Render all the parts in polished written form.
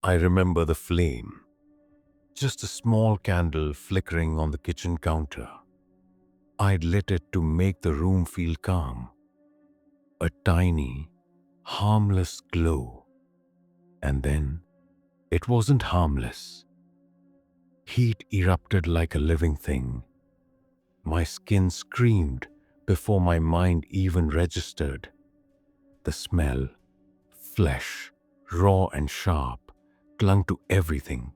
I remember the flame, just a small candle flickering on the kitchen counter. I'd lit it to make the room feel calm. A tiny, harmless glow. And then, it wasn't harmless. Heat erupted like a living thing. My skin screamed before my mind even registered. The smell, flesh, raw and sharp, clung to everything.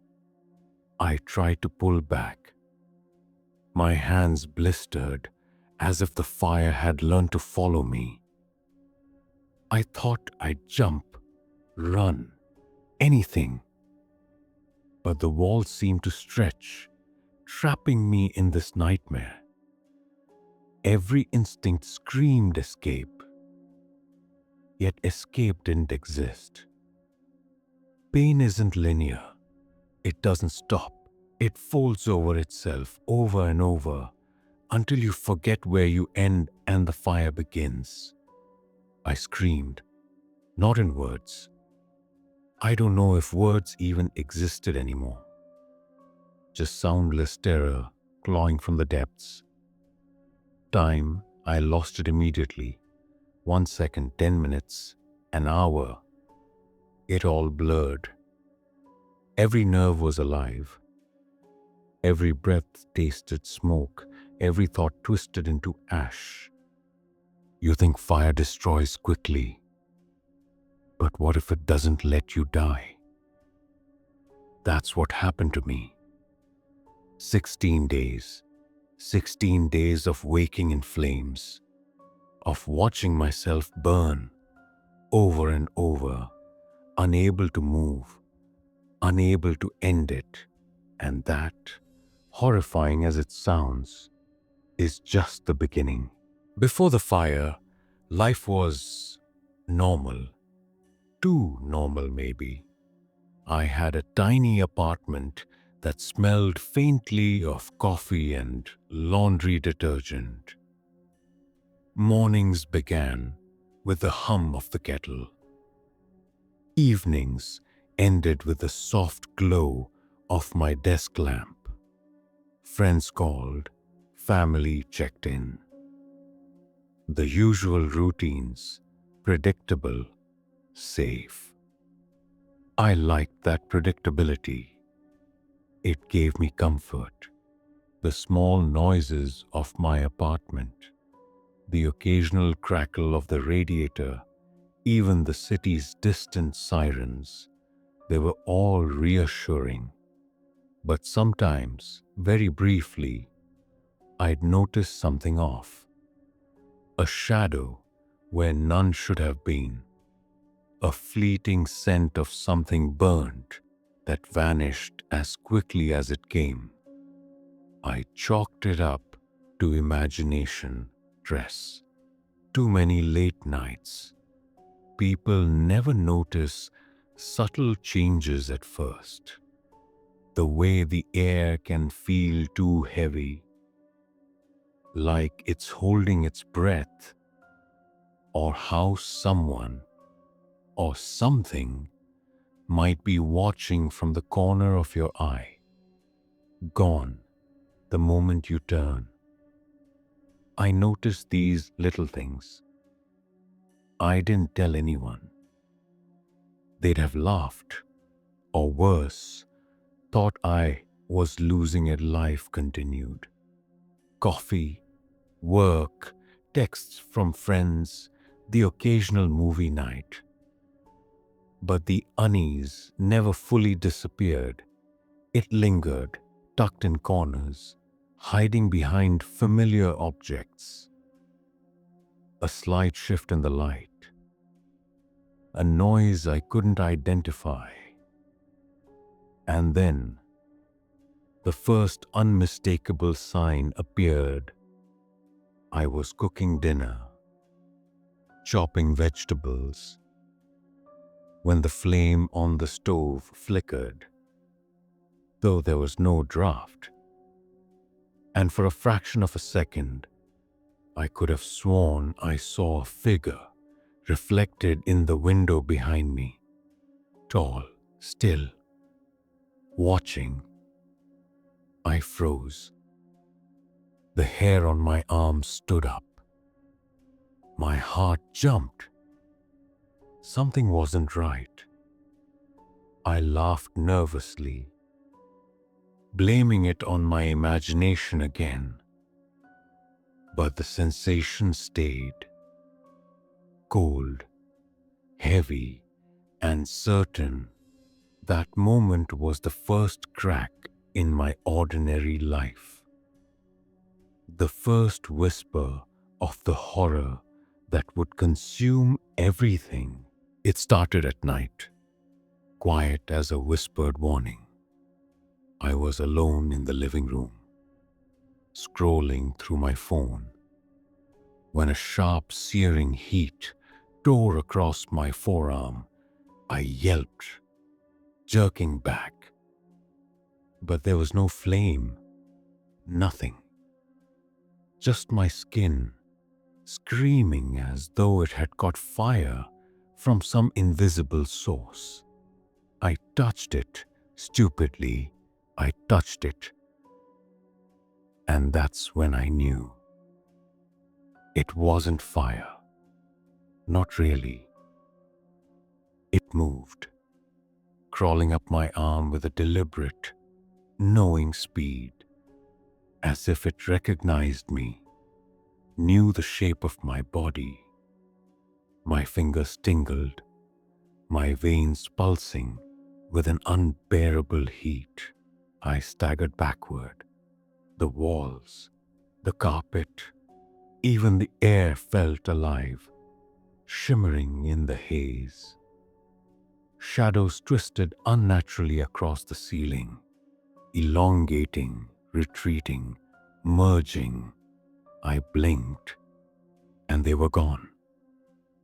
I tried to pull back. My hands blistered as if the fire had learned to follow me. I thought I'd jump, run, anything. But the walls seemed to stretch, trapping me in this nightmare. Every instinct screamed escape, yet escape didn't exist. Pain isn't linear. It doesn't stop. It folds over itself over and over until you forget where you end and the fire begins. I screamed, not in words. I don't know if words even existed anymore. Just soundless terror clawing from the depths. Time, I lost it immediately. 1 second, 10 minutes, an hour. It all blurred. Every nerve was alive. Every breath tasted smoke. Every thought twisted into ash. You think fire destroys quickly. But what if it doesn't let you die? That's what happened to me. 16 days. 16 days of waking in flames. Of watching myself burn over and over, unable to move, unable to end it. And that, horrifying as it sounds, is just the beginning. Before the fire, life was normal. Too normal, maybe. I had a tiny apartment that smelled faintly of coffee and laundry detergent. Mornings began with the hum of the kettle. Evenings ended with the soft glow of my desk lamp. Friends called, family checked in. The usual routines, predictable, safe. I liked that predictability. It gave me comfort. The small noises of my apartment, the occasional crackle of the radiator, even the city's distant sirens, they were all reassuring. But sometimes, very briefly, I'd notice something off. A shadow where none should have been. A fleeting scent of something burnt that vanished as quickly as it came. I chalked it up to imagination, stress. Too many late nights. People never notice subtle changes at first. The way the air can feel too heavy, like it's holding its breath, or how someone or something might be watching from the corner of your eye. Gone the moment you turn. I noticed these little things. I didn't tell anyone. They'd have laughed, or worse, thought I was losing it. Life continued. Coffee, work, texts from friends, the occasional movie night. But the unease never fully disappeared. It lingered, tucked in corners, hiding behind familiar objects. A slight shift in the light. A noise I couldn't identify. And then, the first unmistakable sign appeared. I was cooking dinner, chopping vegetables, when the flame on the stove flickered, though there was no draft. And for a fraction of a second, I could have sworn I saw a figure reflected in the window behind me. Tall, still, watching. I froze. The hair on my arm stood up. My heart jumped. Something wasn't right. I laughed nervously, blaming it on my imagination again. But the sensation stayed, cold, heavy, and certain. That moment was the first crack in my ordinary life. The first whisper of the horror that would consume everything. It started at night, quiet as a whispered warning. I was alone in the living room, scrolling through my phone, when a sharp, searing heat tore across my forearm. I yelped, jerking back. But there was no flame, nothing. Just my skin, screaming as though it had caught fire from some invisible source. I touched it, stupidly, I touched it. And that's when I knew. It wasn't fire. Not really. It moved, crawling up my arm with a deliberate, knowing speed, as if it recognized me, knew the shape of my body. My fingers tingled, my veins pulsing with an unbearable heat. I staggered backward. The walls, the carpet, even the air felt alive, shimmering in the haze. Shadows twisted unnaturally across the ceiling, elongating, retreating, merging. I blinked, and they were gone.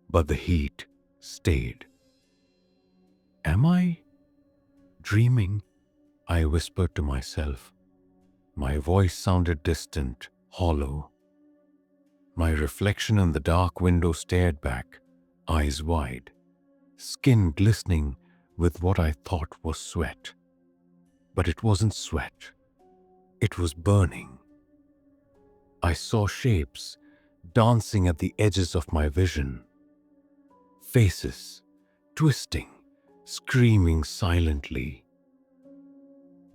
But the heat stayed. Am I dreaming? I whispered to myself. My voice sounded distant, hollow. My reflection in the dark window stared back, eyes wide, skin glistening with what I thought was sweat. But it wasn't sweat. It was burning. I saw shapes dancing at the edges of my vision. Faces twisting, screaming silently,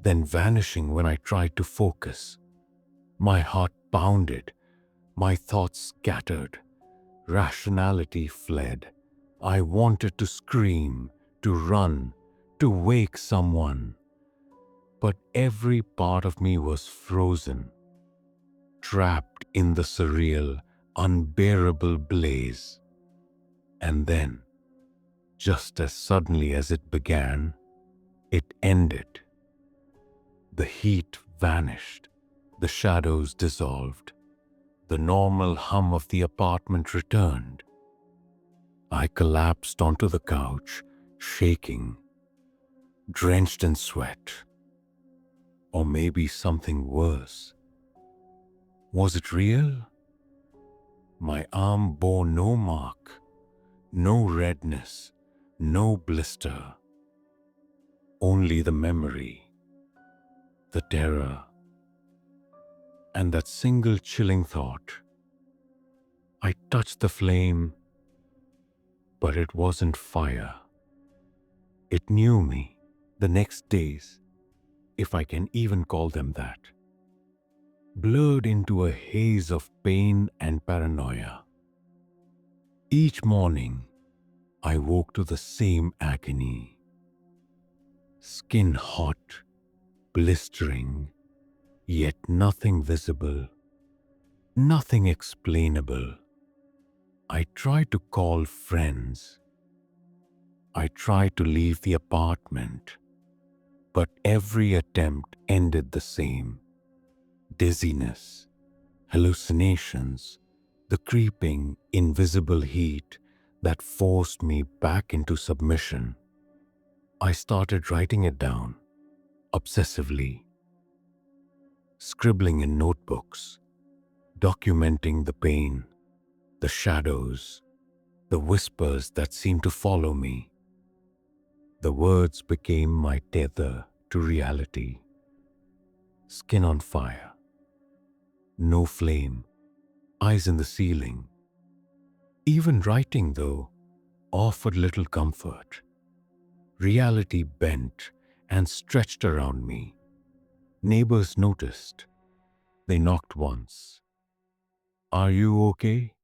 then vanishing when I tried to focus. My heart pounded, my thoughts scattered, rationality fled. I wanted to scream, to run, to wake someone. But every part of me was frozen, trapped in the surreal, unbearable blaze. And then, just as suddenly as it began, it ended. The heat vanished, the shadows dissolved, the normal hum of the apartment returned. I collapsed onto the couch, shaking, drenched in sweat. Or maybe something worse. Was it real? My arm bore no mark, no redness, no blister. Only the memory, the terror, and that single chilling thought. I touched the flame, but it wasn't fire. It knew me the next days, if I can even call them that, blurred into a haze of pain and paranoia. Each morning, I woke to the same agony. Skin hot, blistering, yet nothing visible, nothing explainable. I tried to call friends. I tried to leave the apartment, but every attempt ended the same. Dizziness, hallucinations, the creeping, invisible heat that forced me back into submission. I started writing it down, obsessively, scribbling in notebooks, documenting the pain, the shadows, the whispers that seemed to follow me. The words became my tether to reality. Skin on fire. No flame. Eyes in the ceiling. Even writing, though, offered little comfort. Reality bent and stretched around me. Neighbors noticed. They knocked once. "Are you okay?"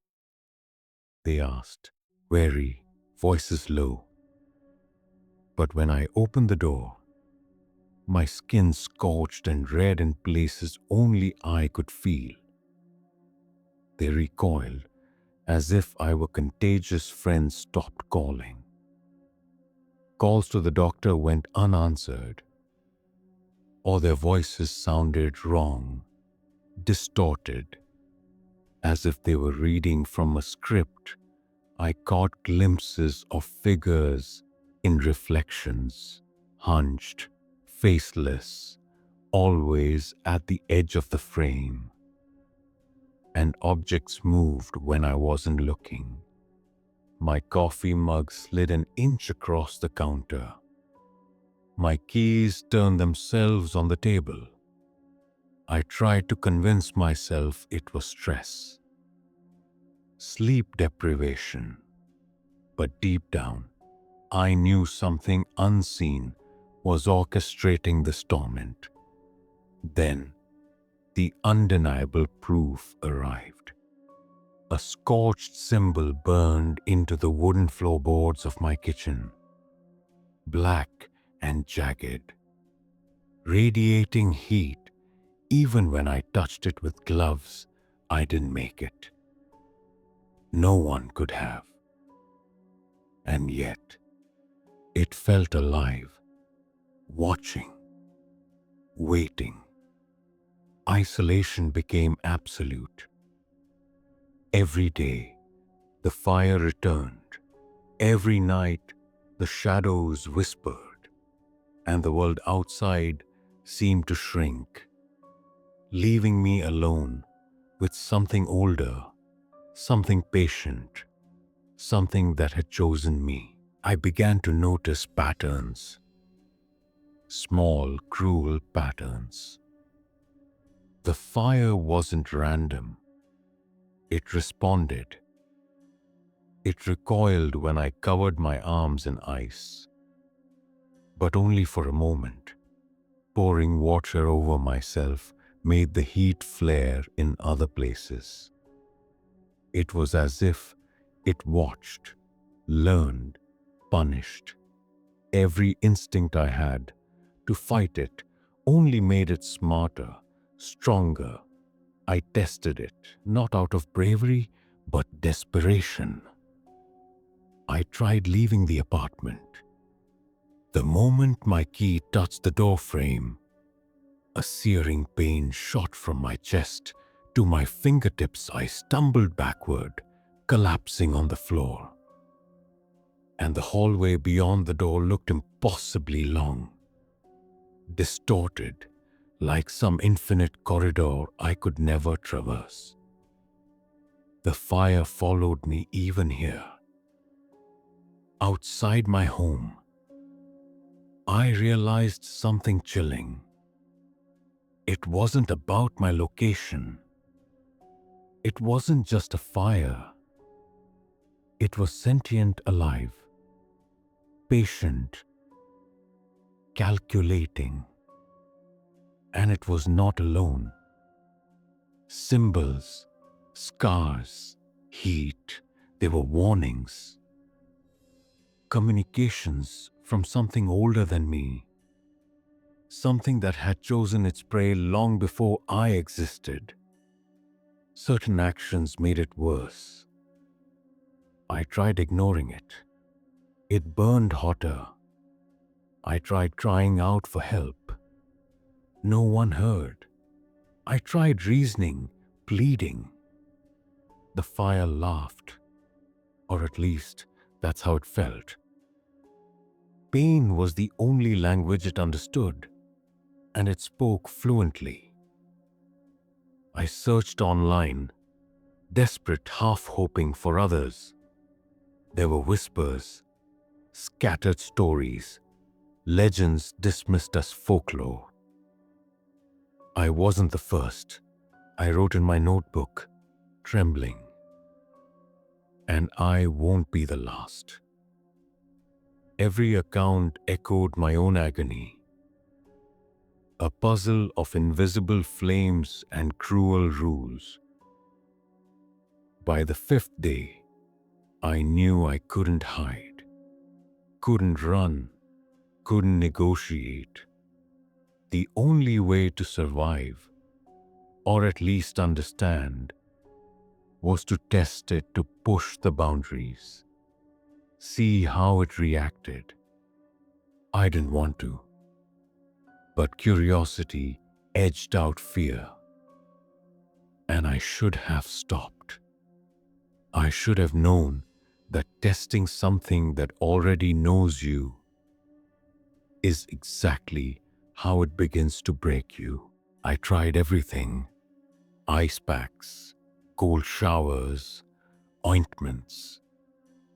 they asked, wary, voices low. But when I opened the door, my skin scorched and red in places only I could feel. They recoiled, as if I were contagious. Friends stopped calling. Calls to the doctor went unanswered, or their voices sounded wrong, distorted, as if they were reading from a script. I caught glimpses of figures in reflections, hunched, faceless, always at the edge of the frame. And objects moved when I wasn't looking. My coffee mug slid an inch across the counter. My keys turned themselves on the table. I tried to convince myself it was stress, sleep deprivation. But deep down, I knew something unseen was orchestrating this torment. Then, the undeniable proof arrived. A scorched symbol burned into the wooden floorboards of my kitchen, black and jagged, radiating heat. Even when I touched it with gloves, I didn't make it. No one could have. And yet, it felt alive, watching, waiting. Isolation became absolute. Every day, the fire returned. Every night, the shadows whispered, and the world outside seemed to shrink, leaving me alone with something older, something patient, something that had chosen me. I began to notice patterns, small, cruel patterns. The fire wasn't random. It responded. It recoiled when I covered my arms in ice, but only for a moment. Pouring water over myself made the heat flare in other places. It was as if it watched, learned, punished. Every instinct I had to fight it only made it smarter, stronger. I tested it, not out of bravery, but desperation. I tried leaving the apartment. The moment my key touched the door frame, a searing pain shot from my chest to my fingertips. I stumbled backward, collapsing on the floor. And the hallway beyond the door looked impossibly long, distorted, like some infinite corridor I could never traverse. The fire followed me even here. Outside my home, I realized something chilling. It wasn't about my location. It wasn't just a fire. It was sentient, alive, patient, calculating. And it was not alone. Symbols, scars, heat, they were warnings. Communications from something older than me. Something that had chosen its prey long before I existed. Certain actions made it worse. I tried ignoring it. It burned hotter. I tried crying out for help. No one heard. I tried reasoning, pleading. The fire laughed, or at least that's how it felt. Pain was the only language it understood, and it spoke fluently. I searched online, desperate, half hoping for others. There were whispers, scattered stories, legends dismissed as folklore. I wasn't the first. I wrote in my notebook, trembling. And I won't be the last. Every account echoed my own agony. A puzzle of invisible flames and cruel rules. By the fifth day, I knew I couldn't hide, couldn't run, couldn't negotiate. The only way to survive, or at least understand, was to test it, to push the boundaries, see how it reacted. I didn't want to, but curiosity edged out fear. And I should have stopped. I should have known that testing something that already knows you is exactly how it begins to break you. I tried everything: ice packs, cold showers, ointments,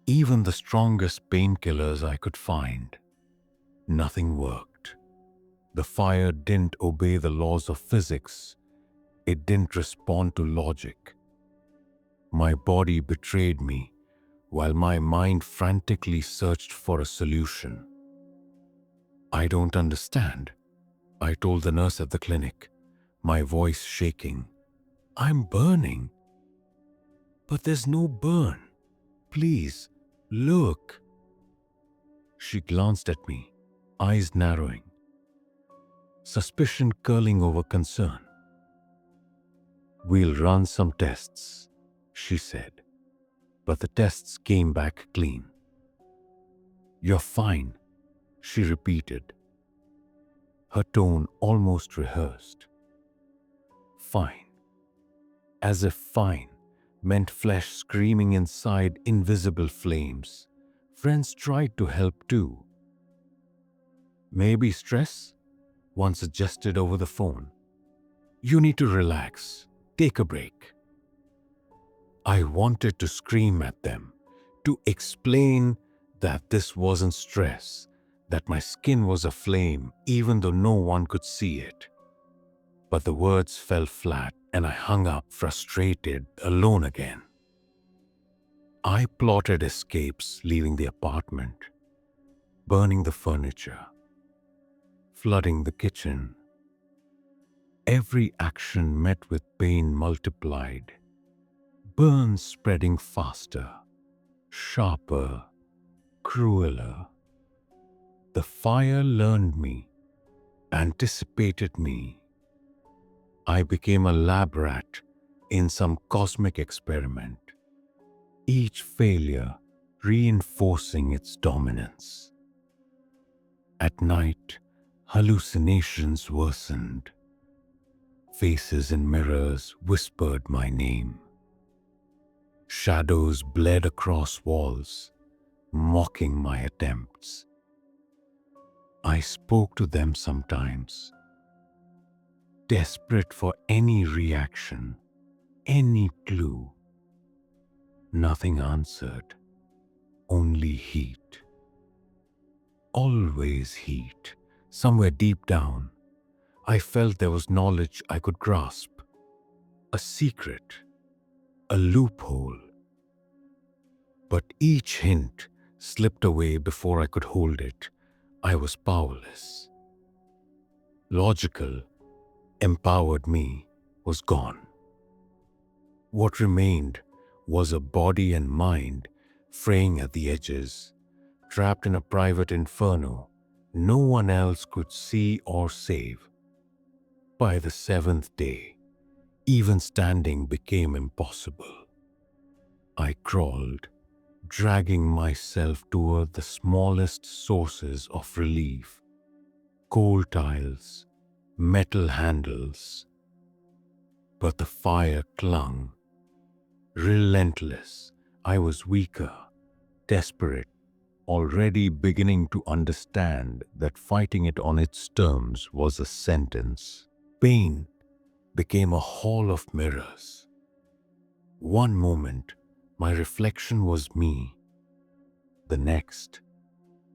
even the strongest painkillers I could find. Nothing worked. The fire didn't obey the laws of physics. It didn't respond to logic. My body betrayed me while my mind frantically searched for a solution. I don't understand, I told the nurse at the clinic, my voice shaking. I'm burning. But there's no burn. Please, look. She glanced at me, eyes narrowing, suspicion curling over concern. We'll run some tests, she said, but the tests came back clean. You're fine, she repeated, her tone almost rehearsed. Fine. As if fine meant flesh screaming inside invisible flames. Friends tried to help too. Maybe stress? One suggested over the phone. You need to relax, take a break. I wanted to scream at them, to explain that this wasn't stress, that my skin was aflame even though no one could see it. But the words fell flat and I hung up, frustrated, alone again. I plotted escapes, leaving the apartment, burning the furniture, flooding the kitchen. Every action met with pain multiplied, burns spreading faster, sharper, crueler. The fire learned me, anticipated me. I became a lab rat in some cosmic experiment, each failure reinforcing its dominance. At night, hallucinations worsened. Faces in mirrors whispered my name. Shadows bled across walls, mocking my attempts. I spoke to them sometimes, desperate for any reaction, any clue. Nothing answered, only heat. Always heat. Somewhere deep down, I felt there was knowledge I could grasp, a secret, a loophole. But each hint slipped away before I could hold it. I was powerless. Logical, empowered me was gone. What remained was a body and mind fraying at the edges, trapped in a private inferno no one else could see or save. By the seventh day, even standing became impossible. I crawled, dragging myself toward the smallest sources of relief: coal tiles, metal handles. But the fire clung, relentless. I was weaker, desperate, already beginning to understand that fighting it on its terms was a sentence. Pain became a hall of mirrors. One moment, my reflection was me. The next,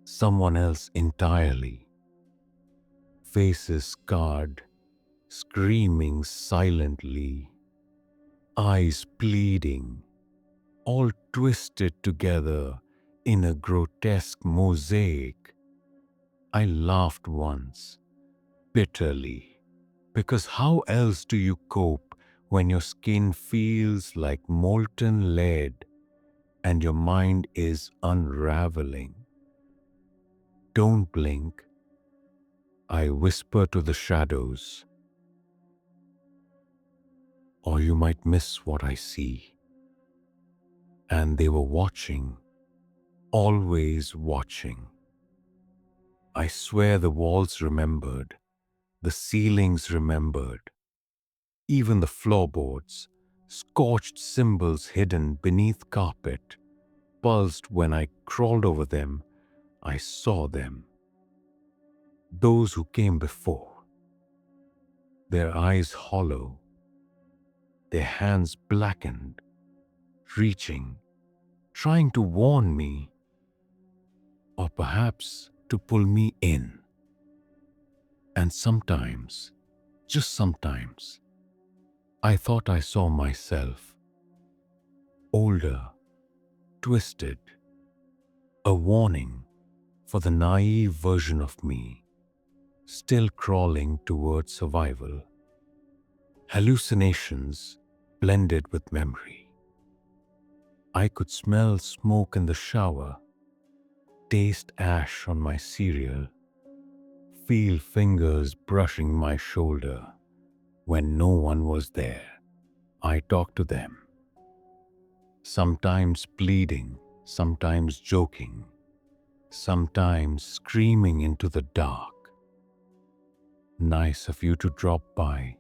someone else entirely. faces scarred, screaming silently, eyes pleading, all twisted together in a grotesque mosaic. I laughed once, bitterly, because how else do you cope when your skin feels like molten lead and your mind is unraveling? Don't blink, I whisper to the shadows, or you might miss what I see. And they were watching, always watching. I swear the walls remembered, the ceilings remembered, even the floorboards, scorched symbols hidden beneath carpet, pulsed when I crawled over them. I saw them, those who came before, their eyes hollow, their hands blackened, reaching, trying to warn me, or perhaps to pull me in. And sometimes, just sometimes, I thought I saw myself, older, twisted, a warning for the naive version of me, still crawling towards survival. Hallucinations blended with memory. I could smell smoke in the shower, taste ash on my cereal, feel fingers brushing my shoulder when no one was there. I talked to them, sometimes pleading, sometimes joking, sometimes screaming into the dark. "Nice of you to drop by,"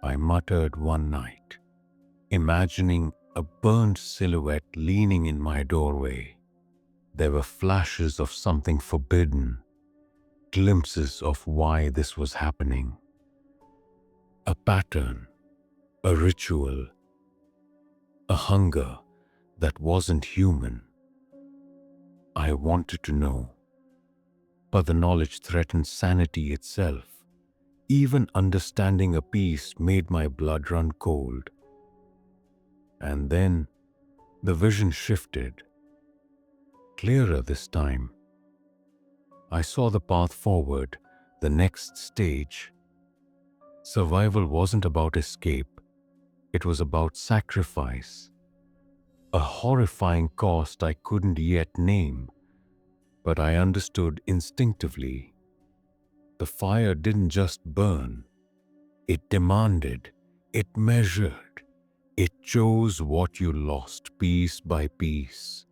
I muttered one night, imagining a burnt silhouette leaning in my doorway. There were flashes of something forbidden, glimpses of why this was happening. A pattern, a ritual, a hunger that wasn't human. I wanted to know, but the knowledge threatened sanity itself. Even understanding a piece made my blood run cold. And then the vision shifted, clearer this time. I saw the path forward, the next stage. Survival wasn't about escape, it was about sacrifice. A horrifying cost I couldn't yet name, but I understood instinctively. The fire didn't just burn, it demanded, it measured, it chose what you lost piece by piece,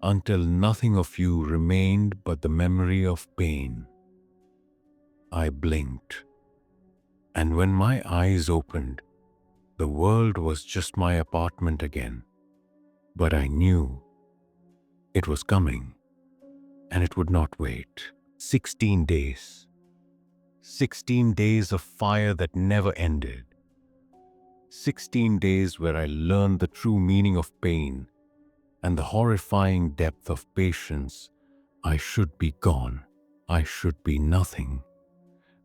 until nothing of you remained but the memory of pain. I blinked, and when my eyes opened, the world was just my apartment again. But I knew it was coming, and it would not wait. 16 days. 16 days of fire that never ended. 16 days where I learned the true meaning of pain and the horrifying depth of patience. I should be gone. I should be nothing.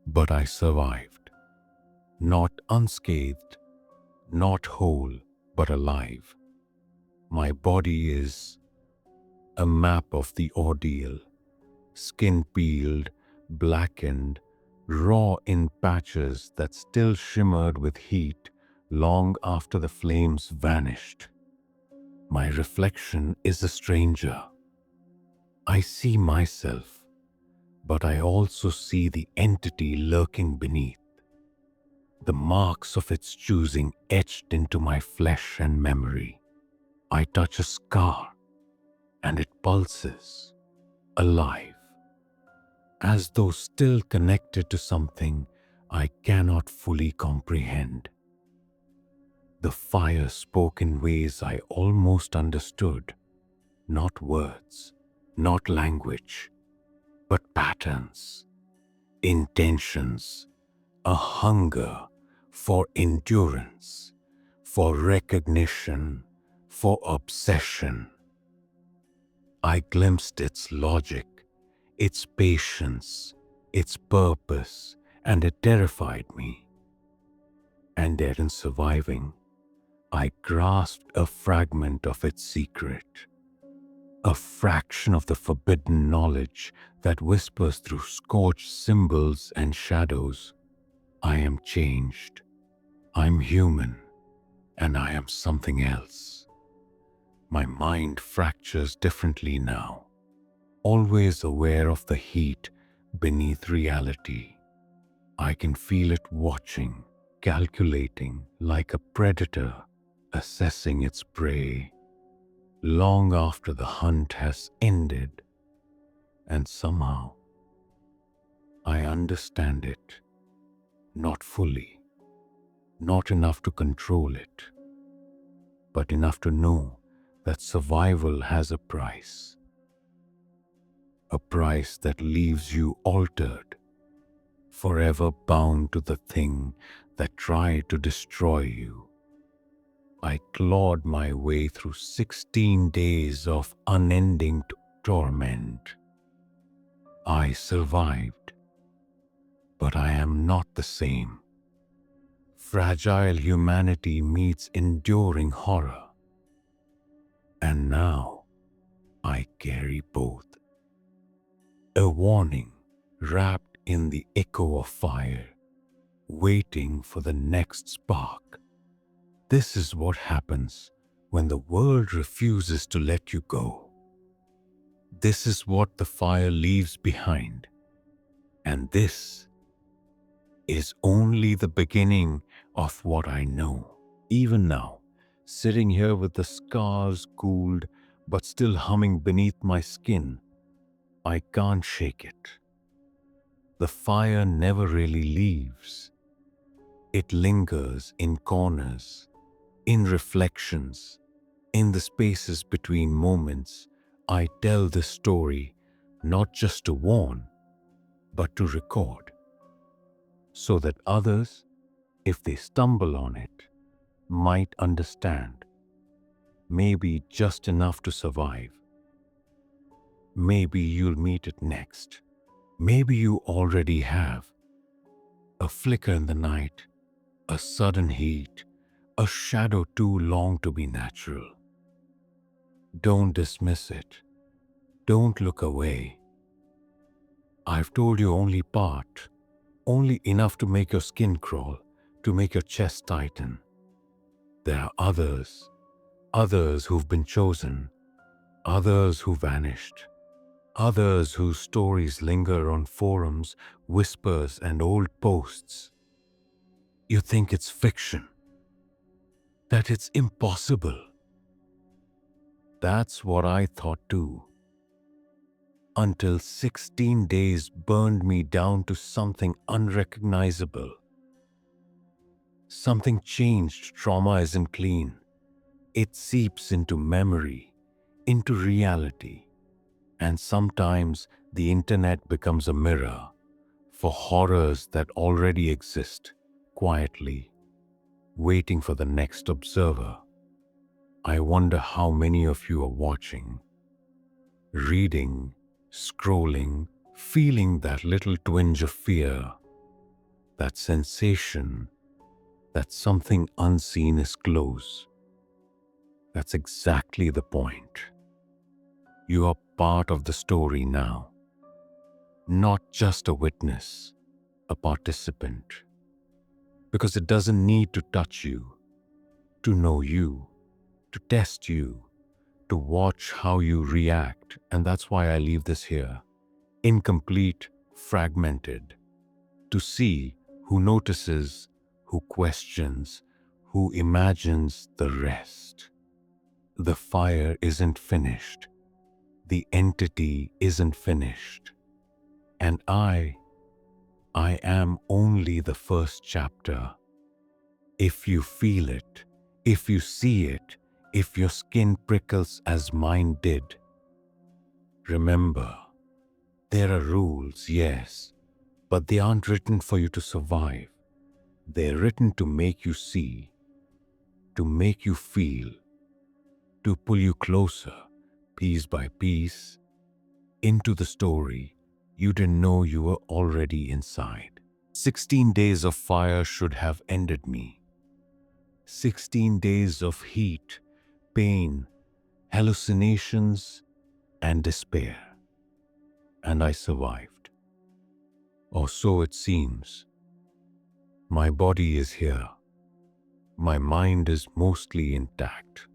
But I survived. Not unscathed, not whole, but alive. My body is a map of the ordeal, skin peeled, blackened, raw in patches that still shimmered with heat long after the flames vanished. My reflection is a stranger. I see myself, but I also see the entity lurking beneath, the marks of its choosing etched into my flesh and memory. I touch a scar, and it pulses, alive, as though still connected to something I cannot fully comprehend. The fire spoke in ways I almost understood, not words, not language, but patterns, intentions, a hunger for endurance, for recognition, for obsession. I glimpsed its logic, its patience, its purpose, and it terrified me. And yet, in surviving, I grasped a fragment of its secret, a fraction of the forbidden knowledge that whispers through scorched symbols and shadows. I am changed. I'm human, and I am something else. My mind fractures differently now, always aware of the heat beneath reality. I can feel it watching, calculating like a predator, assessing its prey long after the hunt has ended. And somehow, I understand it, not fully, not enough to control it, but enough to know that survival has a price that leaves you altered, forever bound to the thing that tried to destroy you. I clawed my way through 16 days of unending torment. I survived, but I am not the same. Fragile humanity meets enduring horror. And now I carry both. A warning wrapped in the echo of fire, waiting for the next spark. This is what happens when the world refuses to let you go. This is what the fire leaves behind. And this is only the beginning of what I know. Even now, sitting here with the scars cooled but still humming beneath my skin, I can't shake it. The fire never really leaves. It lingers in corners, in reflections, in the spaces between moments. I tell this story not just to warn, but to record, so that others, if they stumble on it, might understand. Maybe just enough to survive. Maybe you'll meet it next. Maybe you already have. A flicker in the night, a sudden heat, a shadow too long to be natural. Don't dismiss it. Don't look away. I've told you only part, only enough to make your skin crawl, to make your chest tighten. There are others who've been chosen, others who vanished, others whose stories linger on forums, whispers, and old posts. You think it's fiction, that it's impossible. That's what I thought too. Until 16 days burned me down to something unrecognizable. Something changed. Trauma isn't clean. It seeps into memory, into reality. And sometimes the internet becomes a mirror for horrors that already exist, quietly, waiting for the next observer. I wonder how many of you are watching, reading, scrolling, feeling that little twinge of fear, that sensation that something unseen is close. That's exactly the point. You are part of the story now, not just a witness, a participant. Because it doesn't need to touch you, to know you, to test you, to watch how you react. And that's why I leave this here, incomplete, fragmented, to see who notices, who questions, who imagines the rest. The fire isn't finished. The entity isn't finished. And I am only the first chapter. If you feel it, if you see it, if your skin prickles as mine did, remember, there are rules, yes, but they aren't written for you to survive. They're written to make you see, to make you feel, to pull you closer, piece by piece, into the story You didn't know you were already inside. 16 days of fire should have ended me. 16 days of heat, pain, hallucinations, and despair. And I survived. Or so it seems. My body is here. My mind is mostly intact.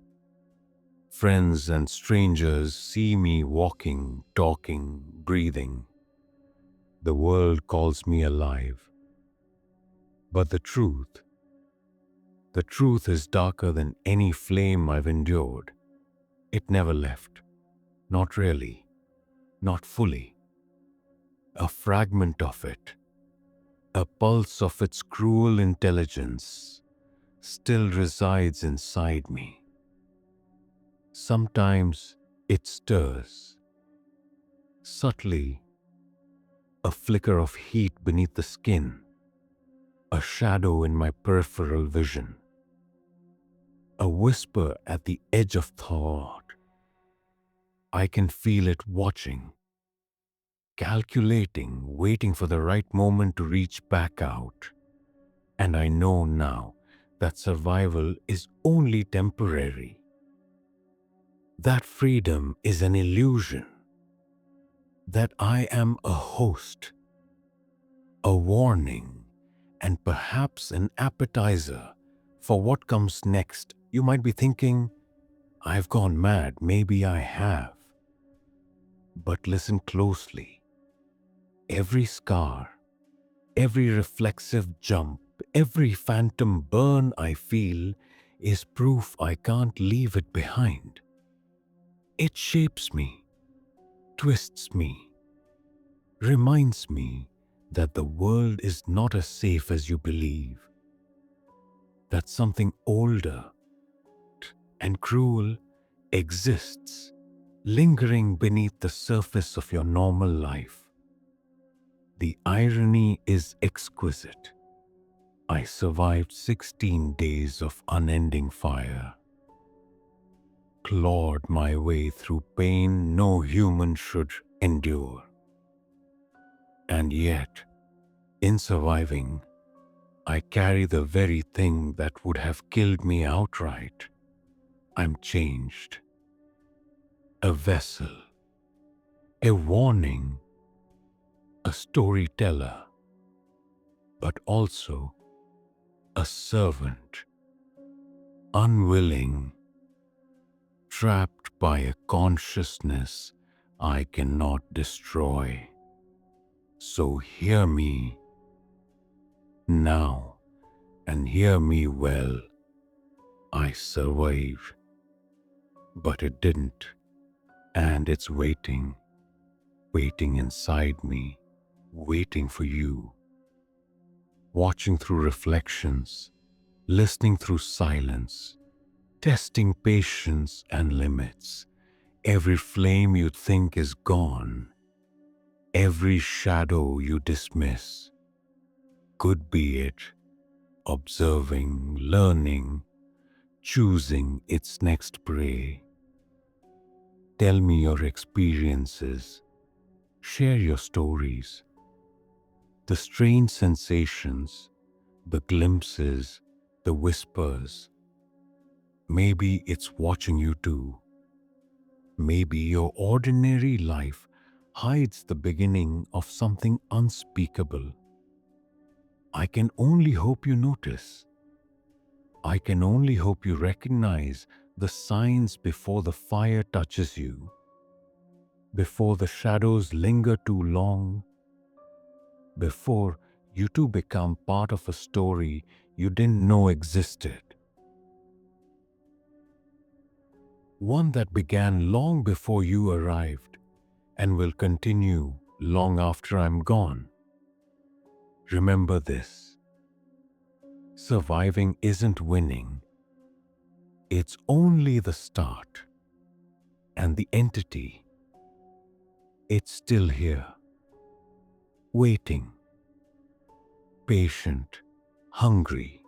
Friends and strangers see me walking, talking, breathing. The world calls me alive. But the truth is darker than any flame I've endured. It never left. Not really. Not fully. A fragment of it, a pulse of its cruel intelligence, still resides inside me. Sometimes it stirs. Subtly, a flicker of heat beneath the skin, a shadow in my peripheral vision, a whisper at the edge of thought. I can feel it watching, calculating, waiting for the right moment to reach back out. And I know now that survival is only temporary. That freedom is an illusion. That I am a host, a warning, and perhaps an appetizer for what comes next. You might be thinking, I've gone mad. Maybe I have. But listen closely. Every scar, every reflexive jump, every phantom burn I feel is proof I can't leave it behind. It shapes me, twists me, reminds me that the world is not as safe as you believe, that something older and cruel exists, lingering beneath the surface of your normal life. The irony is exquisite. I survived 16 days of unending fire, clawed my way through pain no human should endure. And yet, in surviving, I carry the very thing that would have killed me outright. I'm changed. A vessel, a warning, a storyteller, but also a servant, unwilling, trapped by a consciousness I cannot destroy. So hear me now, and hear me well. I survived, but it didn't, and it's waiting inside me, waiting for you. Watching through reflections, listening through silence, testing patience and limits. Every flame you think is gone, every shadow you dismiss. Could be it, observing, learning, choosing its next prey. Tell me your experiences, share your stories, the strange sensations, the glimpses, the whispers. Maybe it's watching you too. Maybe your ordinary life hides the beginning of something unspeakable. I can only hope you notice. I can only hope you recognize the signs before the fire touches you, before the shadows linger too long, before you too become part of a story you didn't know existed. One that began long before you arrived and will continue long after I'm gone. Remember this: surviving isn't winning. It's only the start. And the entity, it's still here, waiting, patient, hungry,